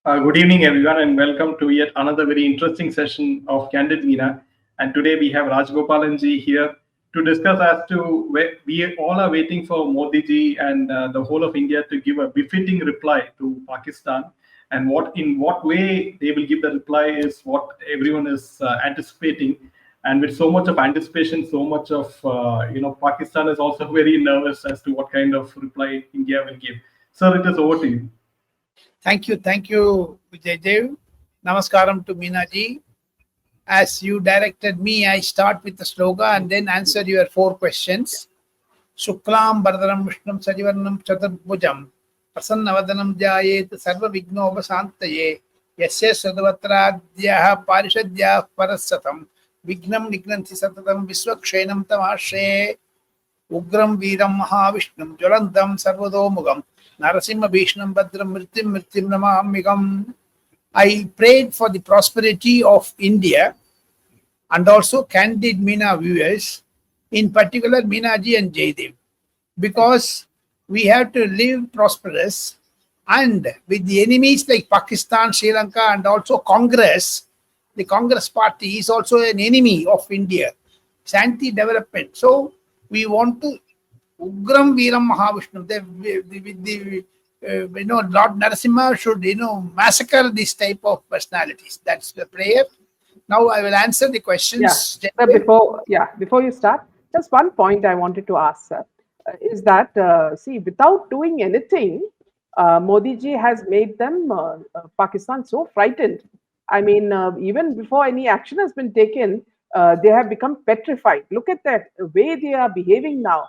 Good evening, everyone, and welcome to yet another very interesting session of Candid Meena. And today we have Rajagopalan ji here to discuss as to where we all are waiting for Modi ji and the whole of India to give a befitting reply to Pakistan. And what way they will give the reply is what everyone is anticipating. And with so much of anticipation, so much of Pakistan is also very nervous as to what kind of reply India will give. Sir, it is over to you. Thank you, Vijay Dev. Namaskaram to Meenaji. As you directed me, I start with the slogan and then answer your 4 questions. Shuklam Bharadaram Vishnum Sajivarnam Chaturbhujam Prasannavadanam Jayet Sarva Vignopasantaye Yasya Sadavatra Parishadya Parasatam Vignam Nignanti Satatam Viswakshenam Tamashe Ugram Veeram Mahavishnum Jwalantam Sarvadomugam Narasimha Bhishnam Badram Mritim Namamigam. I prayed for the prosperity of India and also Candid Meena viewers, in particular Meenaji and Jaydev, because we have to live prosperous, and with the enemies like Pakistan, Sri Lanka, and also Congress, the Congress party is also an enemy of India. It's anti-development. So we want to Ugram Veeram Mahavishnu. Lord Narasimha should, massacre this type of personalities. That's the prayer. Now I will answer the questions. Yeah. Before you start, just one point I wanted to ask, sir, is that, without doing anything, Modi ji has made them, Pakistan, so frightened. I mean, even before any action has been taken, they have become petrified. Look at that way they are behaving now.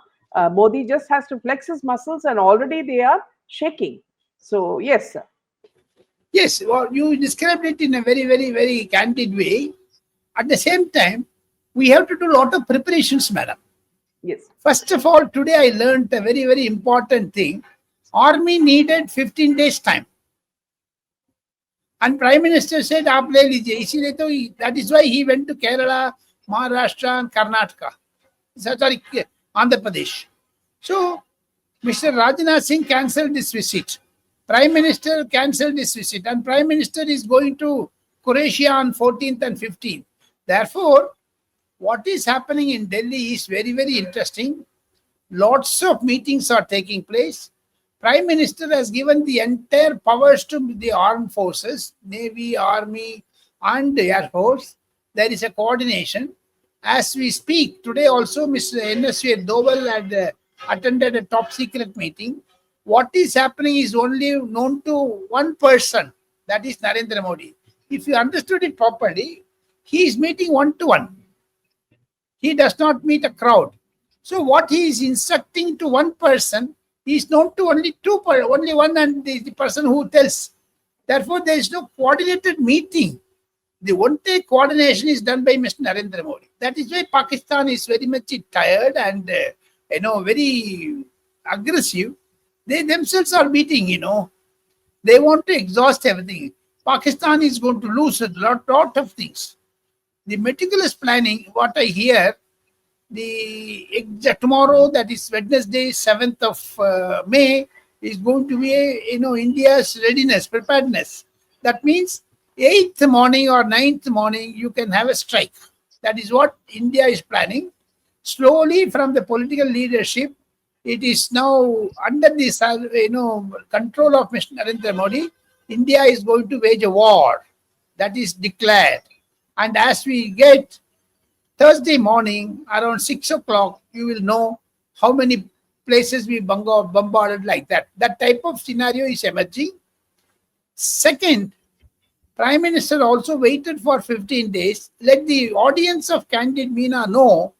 Modi just has to flex his muscles and already they are shaking. So, yes, sir. Yes, well, you described it in a very, very, very candid way. At the same time, we have to do a lot of preparations, madam. Yes. First of all, today I learned a very, very important thing. Army needed 15 days time. And Prime Minister said, "Aap le lijiye." That is why he went to Kerala, Maharashtra, and Karnataka. Sorry, Andhra Pradesh. So, Mr. Rajnath Singh cancelled this visit. Prime Minister cancelled this visit. And Prime Minister is going to Croatia on 14th and 15th. Therefore, what is happening in Delhi is very, very interesting. Lots of meetings are taking place. Prime Minister has given the entire powers to the armed forces, Navy, Army, and the Air Force. There is a coordination. As we speak, today also Mr. NSV Doval had attended a top secret meeting. What is happening is only known to one person, that is Narendra Modi. If you understood it properly, he is meeting one-to-one. He does not meet a crowd. So what he is instructing to one person is known to only one, and the person who tells. Therefore, there is no coordinated meeting. The one-day coordination is done by Mr. Narendra Modi. That is why Pakistan is very much tired and very aggressive. They themselves are meeting, They want to exhaust everything. Pakistan is going to lose a lot of things. The meticulous planning, what I hear, tomorrow, that is Wednesday, 7th of May, is going to be, India's readiness, preparedness. That means 8th morning or 9th morning, you can have a strike. That is what India is planning. Slowly, from the political leadership, it is now under the control of Mr. Narendra Modi. India is going to wage a war. That is declared. And as we get Thursday morning around 6 o'clock, you will know how many places we bombarded like that. That type of scenario is emerging. Second, Prime Minister also waited for 15 days. Let the audience of Candid Meena know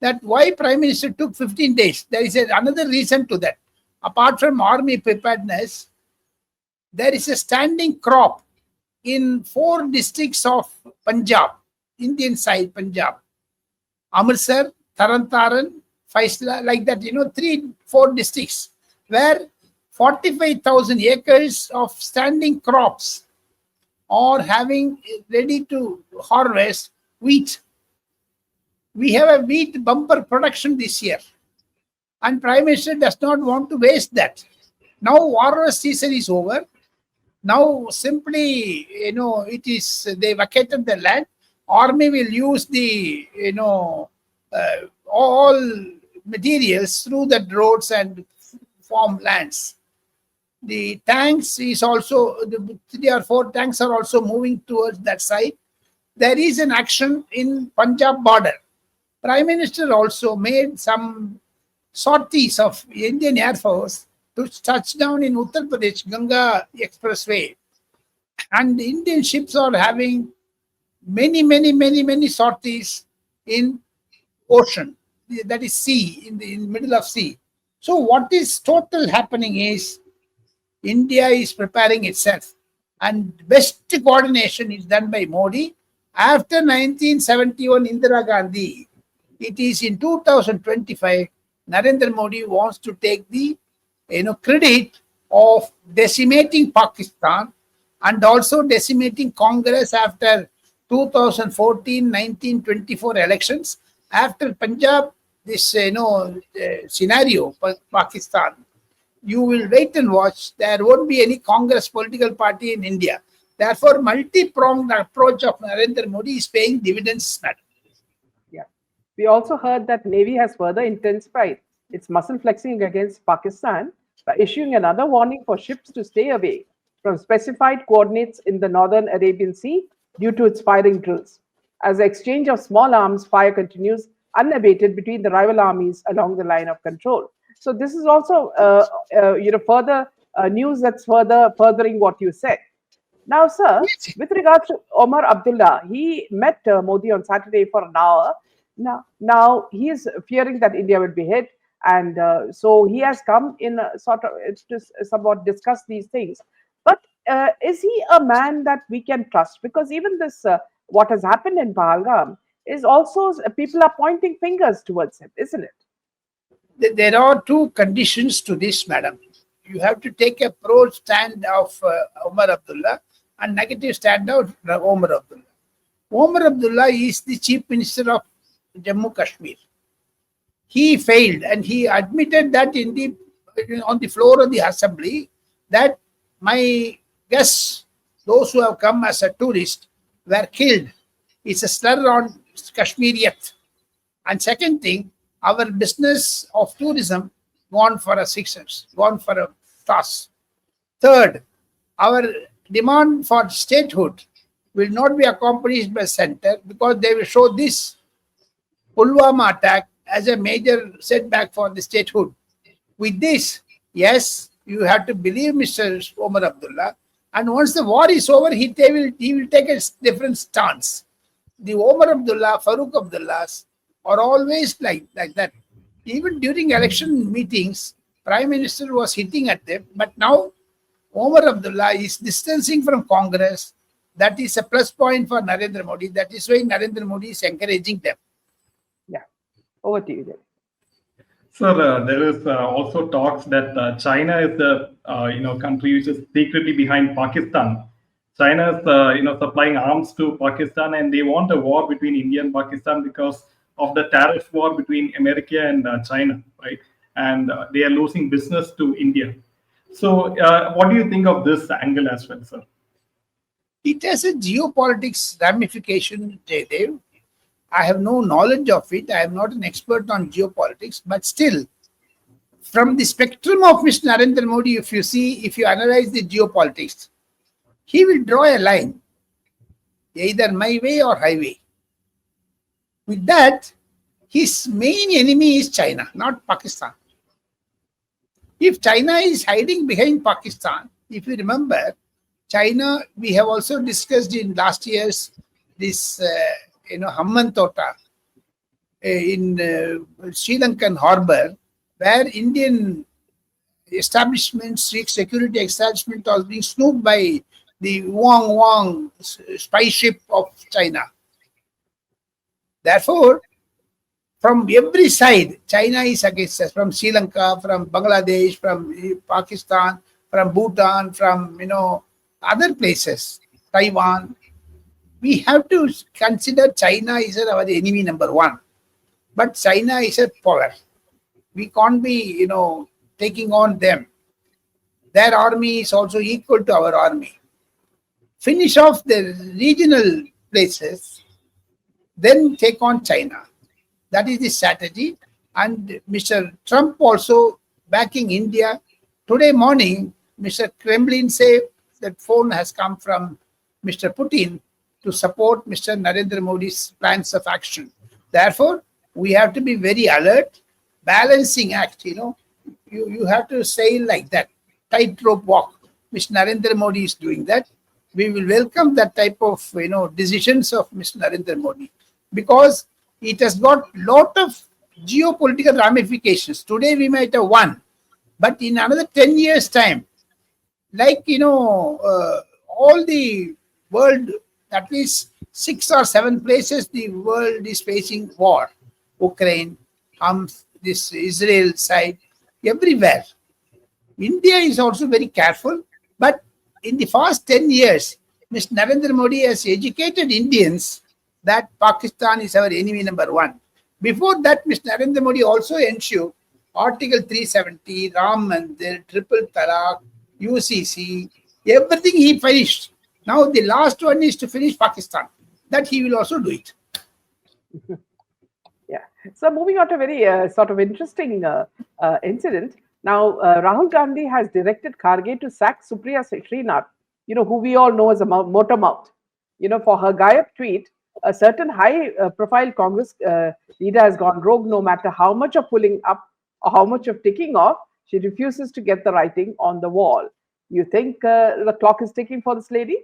that why Prime Minister took 15 days. There is another reason to that. Apart from army preparedness, there is a standing crop in 4 districts of Punjab, Indian side Punjab. Amritsar, Tarantaran, Faisla, like that, 3-4 districts, where 45,000 acres of standing crops are having ready to harvest wheat. We have a wheat bumper production this year, and Prime Minister does not want to waste that. Now war season is over. Now simply, it is they vacated the land. Army will use the all materials through the roads and farm lands. The tanks is also, the 3 or 4 tanks are also moving towards that side. There is an action in Punjab border. Prime Minister also made some sorties of Indian Air Force to touch down in Uttar Pradesh, Ganga Expressway. And the Indian ships are having many sorties in ocean, that is sea, in the middle of sea. So what is total happening is India is preparing itself, and best coordination is done by Modi. After 1971 Indira Gandhi, it is in 2025 Narendra Modi wants to take the credit of decimating Pakistan and also decimating Congress after 2014, 19, 24 elections. After Punjab, this scenario, Pakistan, you will wait and watch. There won't be any Congress political party in India. Therefore, multi-pronged approach of Narendra Modi is paying dividends, madam. Yeah. We also heard that Navy has further intensified its muscle flexing against Pakistan by issuing another warning for ships to stay away from specified coordinates in the northern Arabian Sea due to its firing drills. As the exchange of small arms fire continues unabated between the rival armies along the line of control. So this is also further news that's furthering what you said. Now, sir, with regards to Omar Abdullah, he met Modi on Saturday for an hour. Now he is fearing that India will be hit, and so he has come in sort of to somewhat discuss these things. But is he a man that we can trust? Because even this, what has happened in Pahalgam, is also people are pointing fingers towards him, isn't it? There are two conditions to this, madam. You have to take a pro stand of Omar Abdullah and negative stand of Omar Abdullah. Omar Abdullah is the Chief Minister of Jammu Kashmir. He failed, and he admitted that on the floor of the assembly that my guests, those who have come as a tourist, were killed. It's a slur on Kashmiriyat. And second thing, our business of tourism gone for a success, gone for a toss. Third, our demand for statehood will not be accomplished by center because they will show this Pulwama attack as a major setback for the statehood. With this, yes, you have to believe Mr. Omar Abdullah, and once the war is over, he will take a different stance. The Omar Abdullah, Farooq Abdullahs are always like that. Even during election meetings, Prime Minister was hitting at them, but now Omar Abdullah is distancing from Congress. That is a plus point for Narendra Modi. That is why Narendra Modi is encouraging them. Yeah. Over to you, David. Sir, there is also talks that China is the country which is secretly behind Pakistan. China is supplying arms to Pakistan, and they want a war between India and Pakistan because of the tariff war between America and China, right? And they are losing business to India. So, what do you think of this angle as well, sir? It has a geopolitics ramification, Jaydev. I have no knowledge of it. I am not an expert on geopolitics, but still, from the spectrum of Mr. Narendra Modi, if you analyze the geopolitics, he will draw a line, either my way or highway. With that, his main enemy is China, not Pakistan. If China is hiding behind Pakistan, if you remember, China, we have also discussed in last year's this Hammantota in Sri Lankan harbor, where Indian establishments, security establishment was being snooped by the Wang spy ship of China. Therefore, from every side, China is against us, from Sri Lanka, from Bangladesh, from Pakistan, from Bhutan, from other places, Taiwan. We have to consider China is our enemy number one. But China is a power. We can't be, taking on them. their army is also equal to our army. Finish off the regional places, then take on China. That is the strategy. And Mr. Trump also backing India. Today morning, Mr. Kremlin say that phone has come from Mr. Putin to support Mr. Narendra Modi's plans of action. Therefore, we have to be very alert, balancing act, you have to say like that, tightrope walk. Mr. Narendra Modi is doing that. We will welcome that type of, decisions of Mr. Narendra Modi, because it has got lot of geopolitical ramifications. Today we might have won, but in another 10 years time, like, all the world, at least 6 or 7 places, the world is facing war. Ukraine, this Israel side, everywhere. India is also very careful, but in the past 10 years, Mr. Narendra Modi has educated Indians that Pakistan is our enemy number 1. Before that, Mr. Narendra Modi also ensured Article 370, Ram Mandir, Triple Talaq, UCC, everything he finished. Now the last one is to finish Pakistan. That he will also do it. Yeah. So moving on to a very sort of interesting incident. Now, Rahul Gandhi has directed Kharge to sack Supriya Srinath, who we all know as a motor mouth. For her Gayab tweet, a certain high-profile Congress leader has gone rogue. No matter how much of pulling up or how much of ticking off, she refuses to get the writing on the wall. You think the clock is ticking for this lady?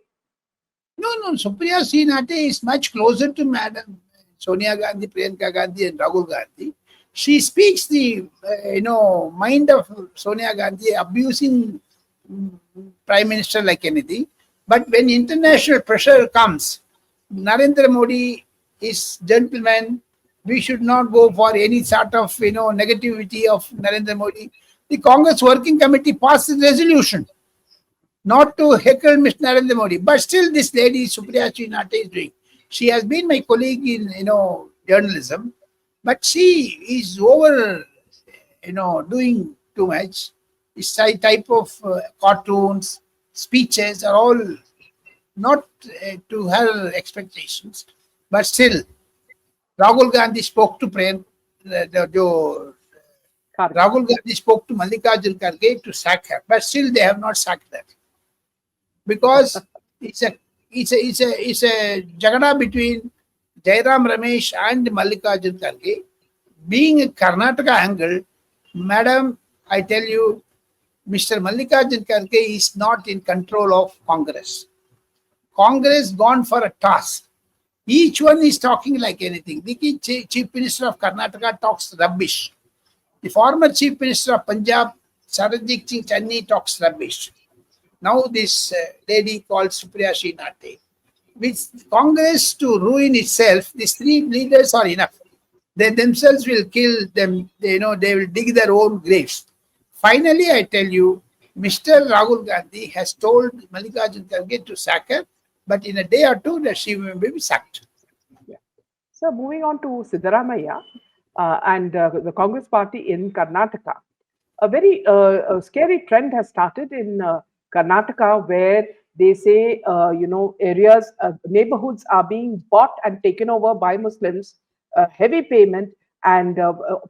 No. Supriya Srinath is much closer to Madam Sonia Gandhi, Priyanka Gandhi, and Rahul Gandhi. She speaks the mind of Sonia Gandhi, abusing Prime Minister like anything. But when international pressure comes, Narendra Modi is gentleman. We should not go for any sort of negativity of Narendra Modi. The Congress Working Committee passed a resolution not to heckle Mr. Narendra Modi. But still this lady, Supriya Srinath, is doing. She has been my colleague in, journalism, but she is over, doing too much. This type of cartoons, speeches are all not to her expectations. But still, Rahul Gandhi spoke to Rahul Gandhi spoke to Mallikarjun Kharge to sack her, but still they have not sacked her, because it's a jagada between Jairam Ramesh and Mallikarjun Kharge. Being a Karnataka angle, madam, I tell you, Mr. Mallikarjun Kharge is not in control of Congress. Congress gone for a toss. Each one is talking like anything. The Chief Minister of Karnataka talks rubbish. The former Chief Minister of Punjab, Saranjit Singh Channi, talks rubbish. Now this lady called Supriya Srinath. With Congress to ruin itself, these 3 leaders are enough. They themselves will kill them. They will dig their own graves. Finally, I tell you, Mr. Rahul Gandhi has told Mallikarjun Kharge to sack her, but in a day or two that she will be sacked. Yeah. So moving on to Siddaramaiah and the Congress party in Karnataka. A very scary trend has started in Karnataka, where they say, areas, neighborhoods are being bought and taken over by Muslims, heavy payment, and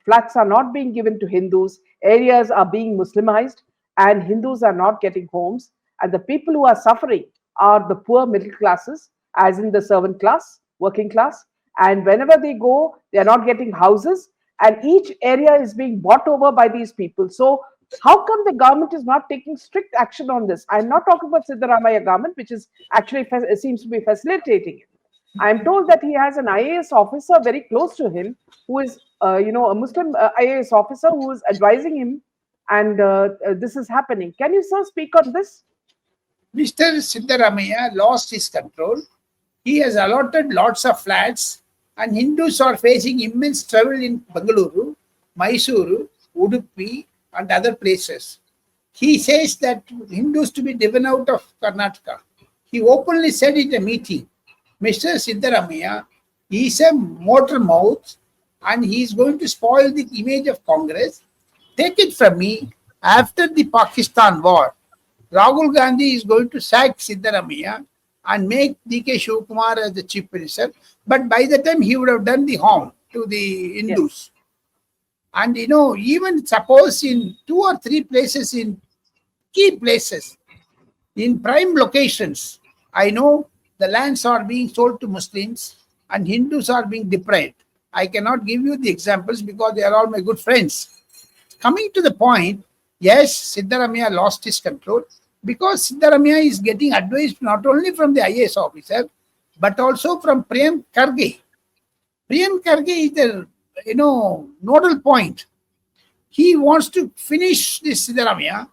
flats are not being given to Hindus. Areas are being Muslimized, and Hindus are not getting homes. And the people who are suffering are the poor middle classes, as in the servant class, working class. And whenever they go, they are not getting houses, and each area is being bought over by these people. So how come the government is not taking strict action on this? I'm not talking about Siddaramaiah government, which is actually seems to be facilitating it. I'm told that he has an IAS officer very close to him, who is, a Muslim IAS officer who is advising him, and this is happening. Can you, sir, speak on this? Mr. Siddaramaiah lost his control. He has allotted lots of flats, and Hindus are facing immense trouble in Bengaluru, Mysuru, Udupi, and other places. He says that Hindus to be driven out of Karnataka. He openly said in a meeting, Mr. Siddaramaiah is a motor mouth, and he is going to spoil the image of Congress. Take it from me, after the Pakistan war, Rahul Gandhi is going to sack Siddaramaiah and make D.K. Shivakumar as the chief minister. But by the time he would have done the harm to the Hindus. And even suppose in 2 or 3 places, in key places, in prime locations, I know the lands are being sold to Muslims and Hindus are being deprived. I cannot give you the examples because they are all my good friends. Coming to the point, yes, Siddaramaiah lost his control because Siddaramaiah is getting advice not only from the IAS officer but also from Prem Karge. Prem Karge is the nodal point. He wants to finish this Siddaramaiah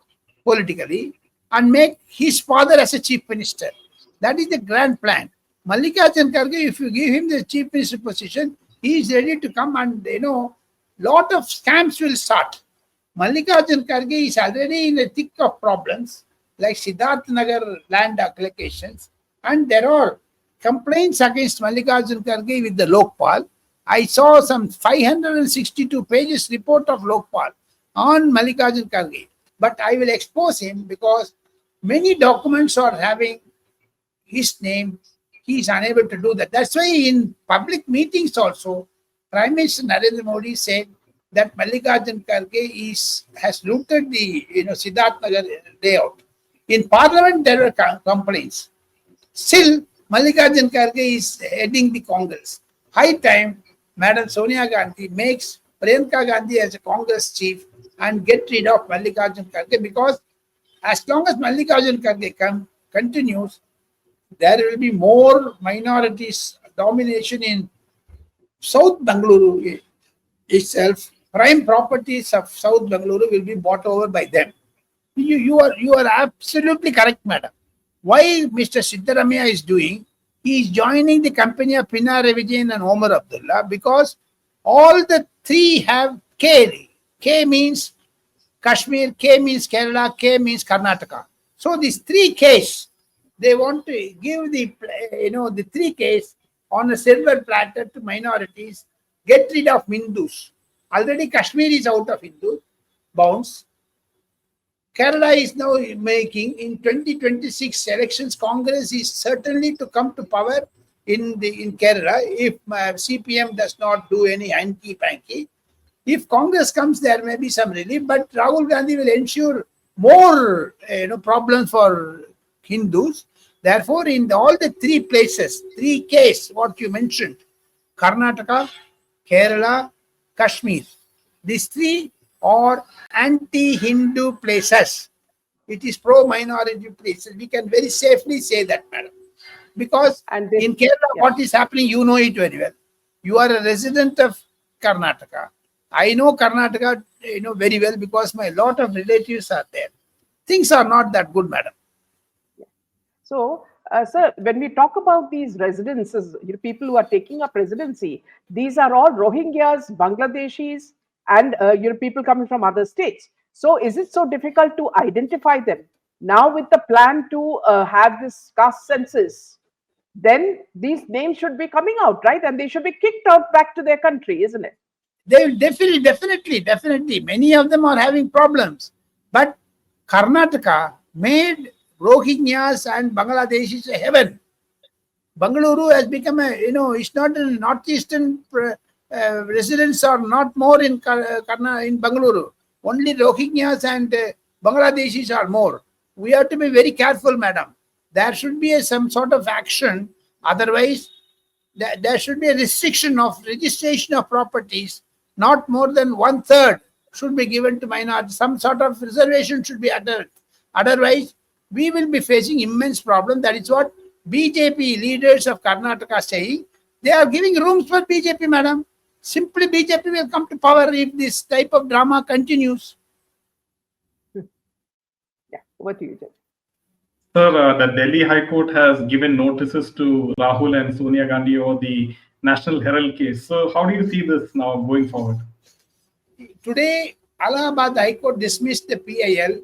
politically and make his father as a chief minister. That is the grand plan. Mallikarjun Kharge, if you give him the chief minister position, he is ready to come and lot of scams will start. Mallikarjun Kharge is already in the thick of problems like Siddharth Nagar land allocations, and there are complaints against Mallikarjun Kharge with the Lokpal. I saw some 562 pages report of Lokpal on Mallikarjun Kharge, but I will expose him because many documents are having his name. He is unable to do that. That's why in public meetings also, Prime Minister Narendra Modi said that Mallikarjun Kharge has looted the Siddharth Nagar layout. In Parliament, there were complaints. Still, Mallikarjun Kharge is heading the Congress. High time, Madam Sonia Gandhi makes Priyanka Gandhi as a Congress chief and get rid of Mallikarjun Kharge, because as long as Mallikarjun Kharge continues, there will be more minorities domination in South Bengaluru itself. Prime properties of South Bengaluru will be bought over by them. You are absolutely correct, madam. Why Mr. Siddaramaiah is doing? He is joining the company of Pinarayi Vijayan and Omar Abdullah because all the three have K. K means Kashmir, K means Kerala, K means Karnataka. So these 3 Ks, they want to give the 3 Ks on a silver platter to minorities, get rid of Hindus. Already Kashmir is out of Hindu bounds. Kerala is now making in 2026 elections. Congress is certainly to come to power in Kerala if CPM does not do any hanky-panky. If Congress comes, there may be some relief, but Rahul Gandhi will ensure more problems for Hindus. Therefore, in all the 3 places, 3 Ks, what you mentioned, Karnataka, Kerala, Kashmir, these 3 are anti-Hindu places. It is pro-minority places. We can very safely say that, madam. Because in Kerala, what is happening, you know it very well. You are a resident of Karnataka. I know Karnataka very well because my lot of relatives are there. Things are not that good, madam. So, sir, when we talk about these residences, people who are taking up residency, these are all Rohingyas, Bangladeshis, and people coming from other states. So, is it so difficult to identify them? Now, with the plan to have this caste census, then these names should be coming out, right? And they should be kicked out back to their country, isn't it? They will definitely. Many of them are having problems. But Karnataka made Rohingyas and Bangladeshis a heaven. Bangalore has become it's not in northeastern residents are not more in Bangalore. Only Rohingyas and Bangladeshis are more. We have to be very careful, madam. There should be some sort of action. Otherwise, there should be a restriction of registration of properties. Not more than 1/3 should be given to minorities. Some sort of reservation should be uttered. Otherwise, we will be facing immense problem. That is what BJP leaders of Karnataka are saying. They are giving rooms for BJP, madam. Simply BJP will come to power if this type of drama continues. Yeah, over to you, Judge. Sir, the Delhi High Court has given notices to Rahul and Sonia Gandhi over the National Herald case. So how do you see this now going forward? Today, Allahabad High Court dismissed the PIL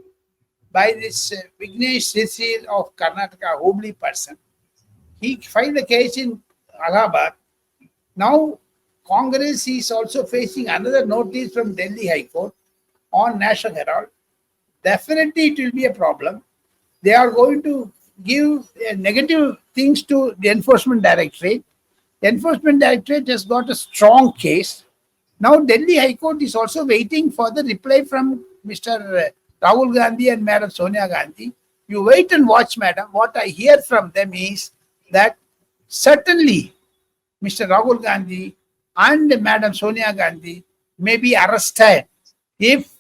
by this Vignesh Sisir of Karnataka, Hubli person. He filed a case in Allahabad. Now, Congress is also facing another notice from Delhi High Court on National Herald. Definitely, it will be a problem. they are going to give negative things to the Enforcement Directorate. The Enforcement Directorate has got a strong case. Now, Delhi High Court is also waiting for the reply from Mr. Rahul Gandhi and Madam Sonia Gandhi. You wait and watch, madam. What I hear from them is that certainly Mr. Rahul Gandhi and Madam Sonia Gandhi may be arrested if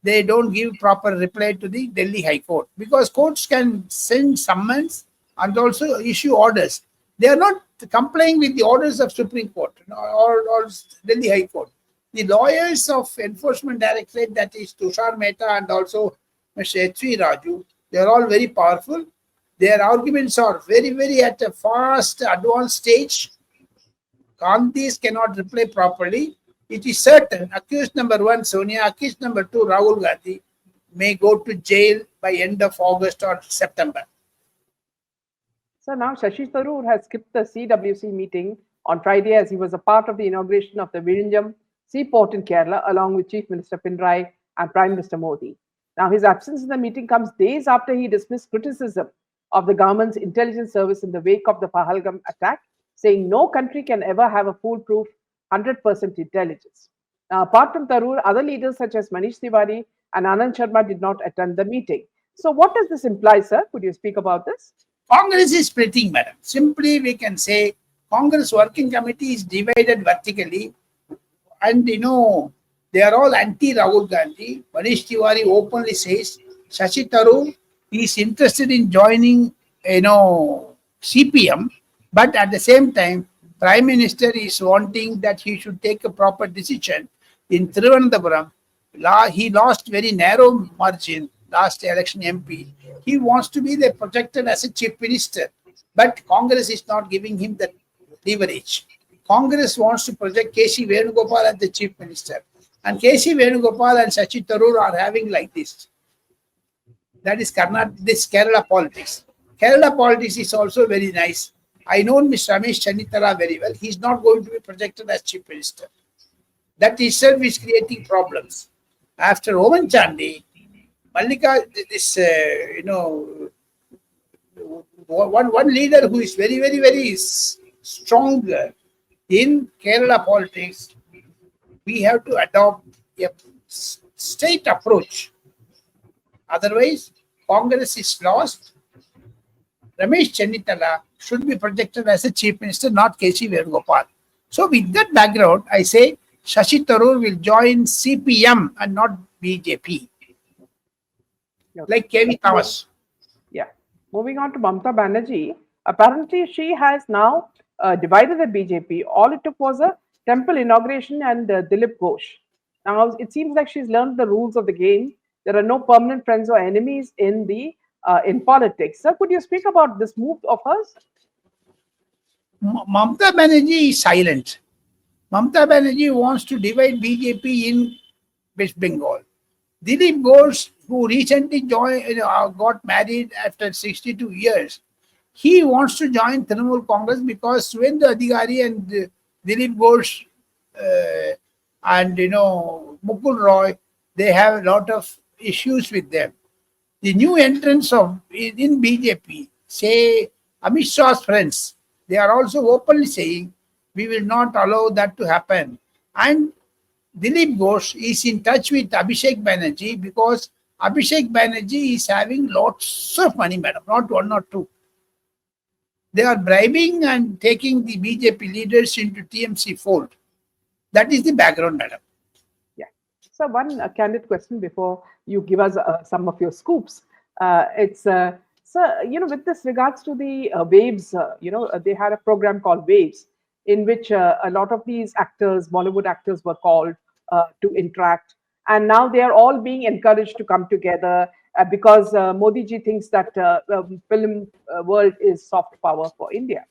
they don't give proper reply to the Delhi High Court, because courts can send summons and also issue orders. They are not complying with the orders of Supreme Court or Delhi High Court. The lawyers of Enforcement Directorate, that is Tushar Mehta and also Mr. H.V. Raju, they are all very powerful. Their arguments are very, very at a fast, advanced stage. Gandhis cannot reply properly. It is certain accused number 1, Sonia, accused number 2, Rahul Gandhi, may go to jail by end of August or September. So now Shashi Tharoor has skipped the CWC meeting on Friday as he was a part of the inauguration of the Vizhinjam seaport in Kerala along with Chief Minister Pinarayi and Prime Minister Modi. Now his absence in the meeting comes days after he dismissed criticism of the government's intelligence service in the wake of the Pahalgam attack, saying no country can ever have a foolproof 100% intelligence. Now, apart from Tharoor, other leaders such as Manish Tiwari and Anand Sharma did not attend the meeting. So what does this imply, sir? Could you speak about this? Congress is splitting, madam. Simply we can say Congress working committee is divided vertically, and they are all anti-Rahul Gandhi. Manish Tiwari openly says Shashi Tharoor is interested in joining CPM, but at the same time Prime Minister is wanting that he should take a proper decision. In Thiruvananthapuram, he lost very narrow margin last election MP. He wants to be projected as a chief minister, but Congress is not giving him that leverage. Congress wants to project K.C. Venugopal as the chief minister, and K.C. Venugopal and Shashi Tharoor are having like this. That is this Kerala politics. Kerala politics is also very nice. I know Mr. Ramesh Channithala very well. He is not going to be projected as chief minister. That itself is creating problems. After Oman Chandi, Mallika, one leader who is very, very, very strong in Kerala politics, we have to adopt a state approach. Otherwise, Congress is lost. Ramesh Channithala should be projected as a chief minister, not K.C. Venugopal. So with that background, I say Shashi Tharoor will join CPM and not BJP. Like K.V. Thomas. Yeah. Moving on to Mamata Banerjee. Apparently, she has now divided the BJP. All it took was a temple inauguration and Dilip Ghosh. Now, it seems like she's learned the rules of the game. There are no permanent friends or enemies in politics. Sir, could you speak about this move of hers? Mamata Banerjee is silent. Mamata Banerjee wants to divide BJP in West Bengal. Dilip Ghosh, who recently got married after 62 years, he wants to join Trinamool Congress because Suvendra Adhikari and Dilip Ghosh and Mukul Roy, they have a lot of issues with them. The new entrants in BJP, say Amit Shah's friends, they are also openly saying we will not allow that to happen. And Dilip Ghosh is in touch with Abhishek Banerjee because Abhishek Banerjee is having lots of money, madam, not one or two. They are bribing and taking the BJP leaders into TMC fold. That is the background, madam. Yeah. So one candid question before you give us some of your scoops. With this regards to the Waves, they had a program called Waves, in which a lot of these actors, Bollywood actors, were called to interact. And now they are all being encouraged to come together because Modi ji thinks that film world is soft power for India.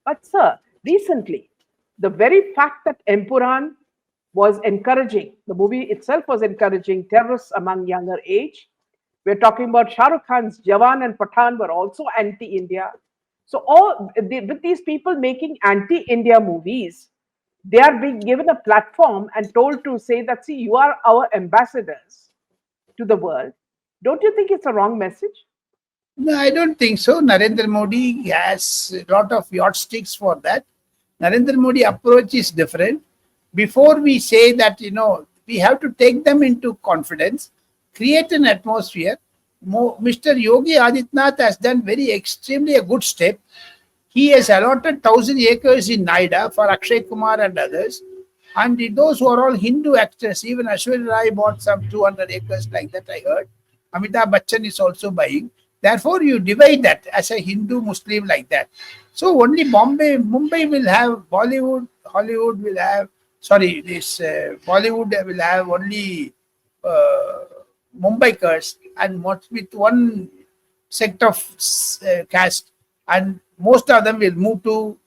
But sir, recently, the very fact that Empuran was encouraging, the movie itself was encouraging terrorists among younger age. We're talking about Shah Rukh Khan's Jawan and Pathan were also anti-India. So with these people making anti-India movies, they are being given a platform and told to say that, see, you are our ambassadors to the world. Don't you think it's a wrong message? No, I don't think so. Narendra Modi has a lot of yardsticks for that. Narendra Modi approach is different. Before we say that, we have to take them into confidence, create an atmosphere. Mr. Yogi Adityanath has done very extremely a good step. He has allotted 1,000 acres in Noida for Akshay Kumar and others. And those who are all Hindu actors, even Ashwarya Rai bought some 200 acres like that, I heard. Amitabh Bachchan is also buying. Therefore, you divide that as a Hindu Muslim like that. So only Mumbai will have Bollywood, Hollywood will have, Bollywood will have only Mumbaikars and with one sect of caste, and most of them will move to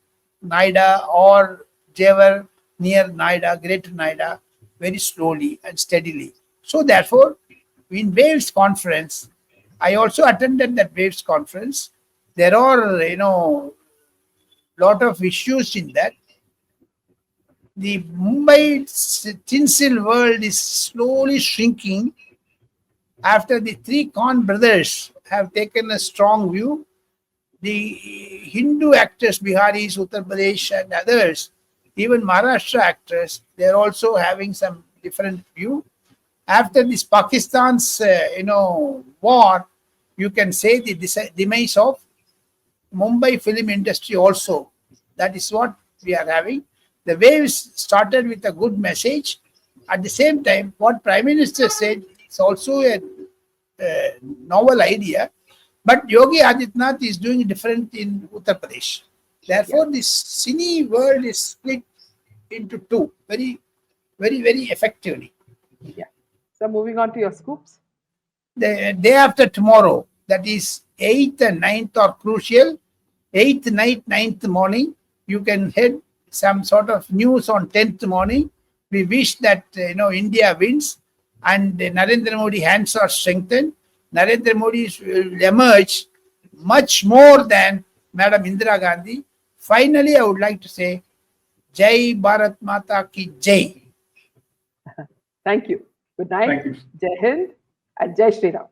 Noida or Jewar near Noida, Greater Noida, very slowly and steadily. So therefore, in Waves conference, I also attended that Waves conference. There are, lot of issues in that. The Mumbai tinsel world is slowly shrinking after the three Khan brothers have taken a strong view. The Hindu actors, Biharis, Uttar Pradesh and others, even Maharashtra actors, they're also having some different view. After this Pakistan's, war, you can say the demise of Mumbai film industry also. That is what we are having. The Waves started with a good message. At the same time, what Prime Minister said is also a novel idea. But Yogi Adityanath is doing different in Uttar Pradesh. Therefore, this cine world is split into two very, very, very effectively. Yeah. So moving on to your scoops. The day after tomorrow, that is 8th and 9th are crucial. 8th night, 9th morning, you can head some sort of news on 10th morning. We wish that India wins and Narendra Modi hands are strengthened. Narendra Modi will emerge much more than Madam Indira Gandhi. Finally, I would like to say, Jai Bharat Mata Ki Jai. Thank you. Good night. Thank you. Jai Hind and Jai Shri Ram.